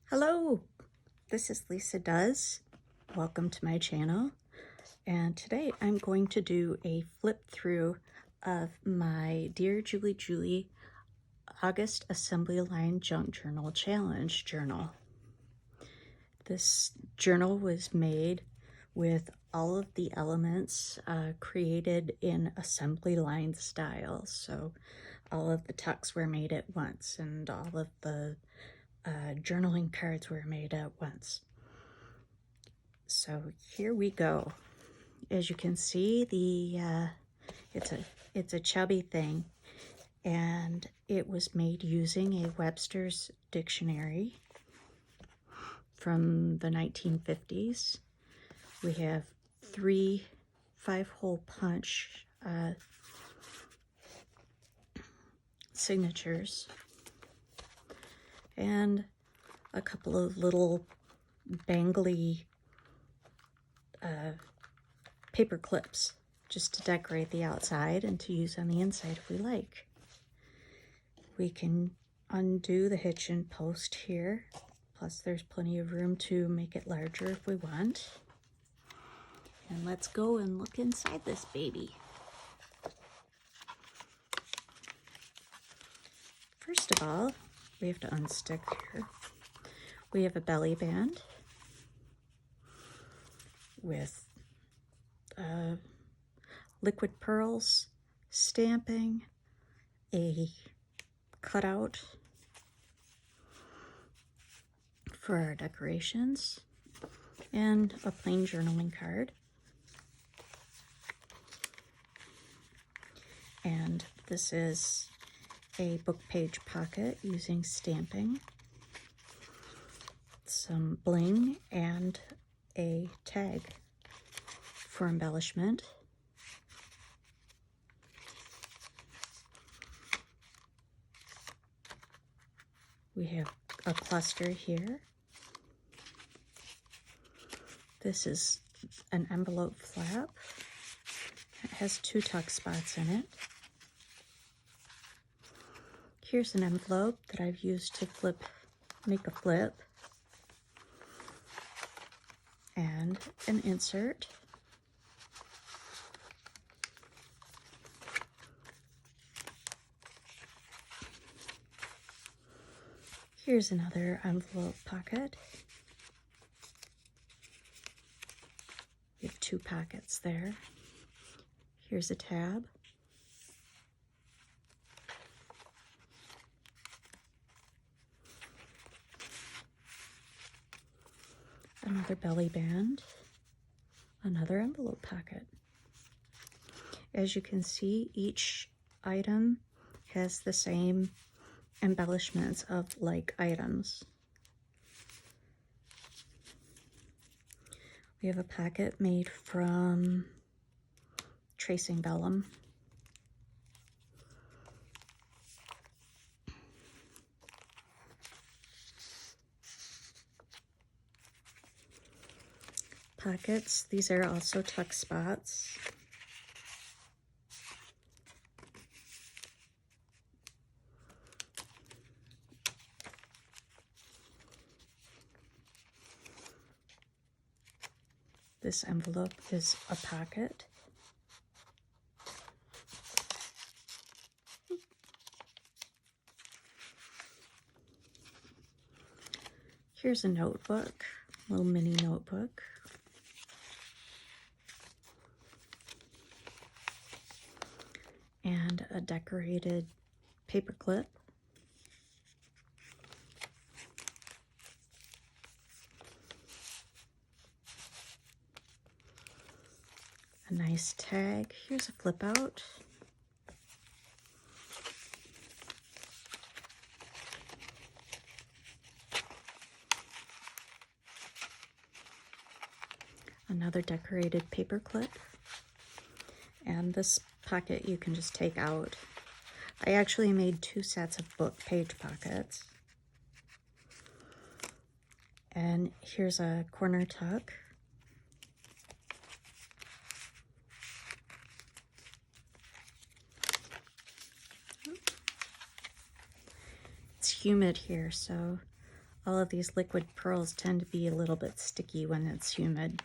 Hello, this is Lisa Does. Welcome to my channel. And today I'm going to do a flip through of my Dear Julie Julie August Assembly Line Junk Journal Challenge journal. This journal was made with all of the elements created in assembly line style. So all of the tucks were made at once and all of the journaling cards were made at once. So here we go. As you can see, it's a chubby thing, and it was made using a Webster's dictionary from the 1950s. We have 3 5-hole punch signatures and a couple of little bangly paper clips just to decorate the outside and to use on the inside if we like. We can undo the hitch and post here, plus there's plenty of room to make it larger if we want. And let's go and look inside this baby. First of all, we have to unstick here. We have a belly band with liquid pearls, stamping, a cutout for our decorations, and a plain journaling card. And this is a book page pocket using stamping, some bling, and a tag for embellishment. We have a cluster here. This is an envelope flap. It has 2 tuck spots in it. Here's an envelope that I've used to make a flip, and an insert. Here's another envelope pocket. We have 2 pockets there. Here's a tab. Another belly band, another envelope pocket. As you can see, each item has the same embellishments of like items. We have a pocket made from tracing vellum. Pockets, these are also tuck spots. This envelope is a pocket. Here's a notebook, a little mini notebook. And a decorated paper clip. A nice tag. Here's a flip out. Another decorated paper clip. And this pocket you can just take out. I actually made 2 sets of book page pockets. And here's a corner tuck. It's humid here, so All of these liquid pearls tend to be a little bit sticky when it's humid.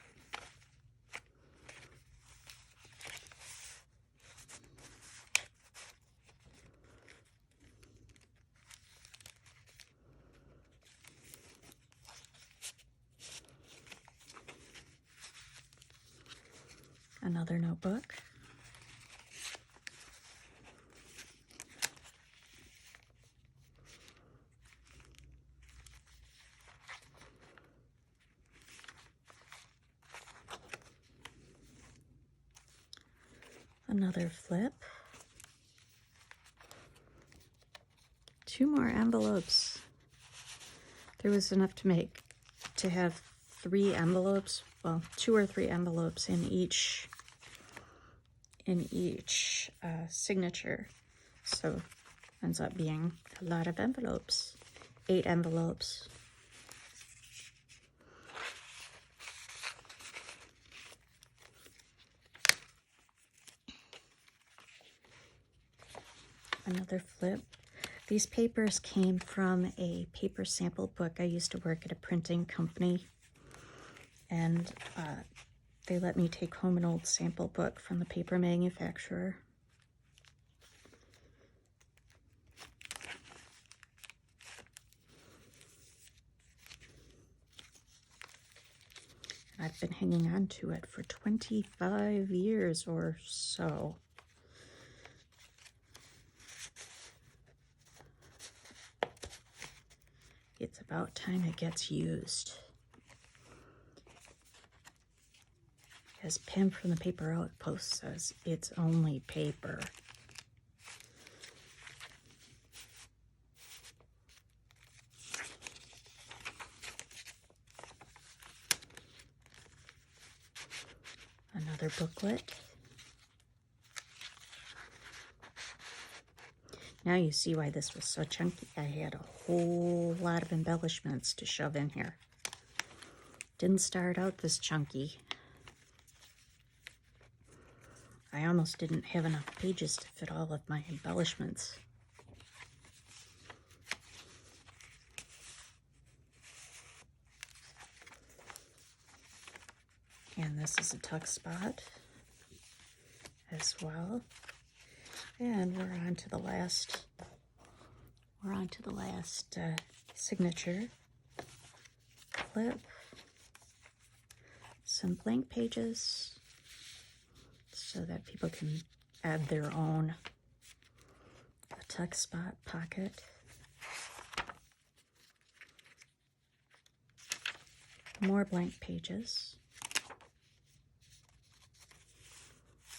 Another notebook. Another flip. 2 more envelopes. There was enough to have 3 envelopes, well, 2 or 3 envelopes in each signature. So ends up being a lot of envelopes. 8 envelopes. Another flip. These papers came from a paper sample book. I used to work at a printing company, and they let me take home an old sample book from the paper manufacturer. And I've been hanging on to it for 25 years or so. It's about time it gets used. As Pim from the Paper Outpost says, it's only paper. Another booklet. Now you see why this was so chunky. I had a whole lot of embellishments to shove in here. Didn't start out this chunky. I almost didn't have enough pages to fit all of my embellishments. And this is a tuck spot as well. And we're on to the last signature clip. Some blank pages so that people can add their own. A tuck spot pocket. More blank pages.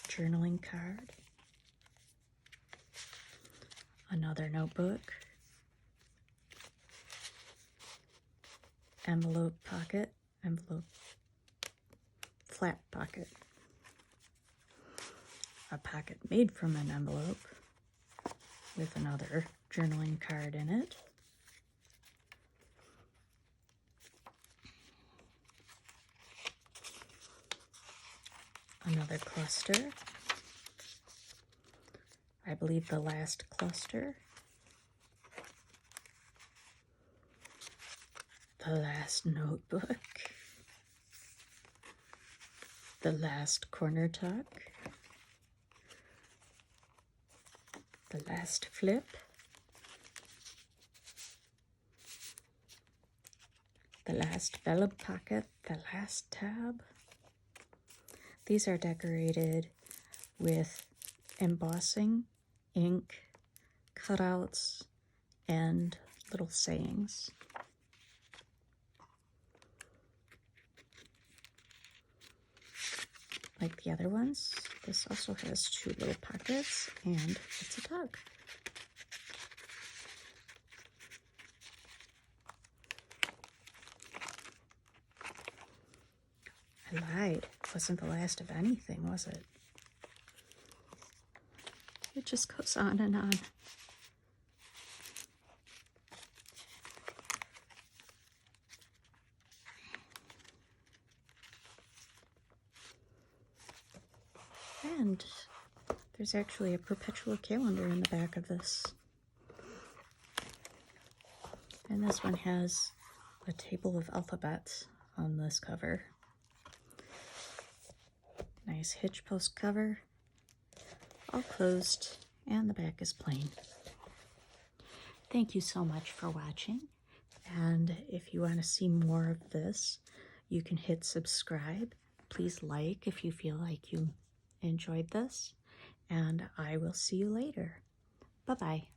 Journaling card. Another notebook. Envelope pocket. Envelope flat pocket. A pocket made from an envelope with another journaling card in it. Another cluster. I believe the last cluster. The last notebook. The last corner tuck. The last flip. The last vellum pocket. The last tab. These are decorated with embossing, ink, cutouts, and little sayings. Like the other ones, this also has 2 little pockets, and it's a tug. I lied. It wasn't the last of anything, was it? It just goes on and on. And there's actually a perpetual calendar in the back of this. And this one has a table of alphabets on this cover. Nice hitch post cover, all closed, and the back is plain. Thank you so much for watching, and if you want to see more of this, you can hit subscribe. Please like if you feel like you enjoyed this, and I will see you later. Bye-bye.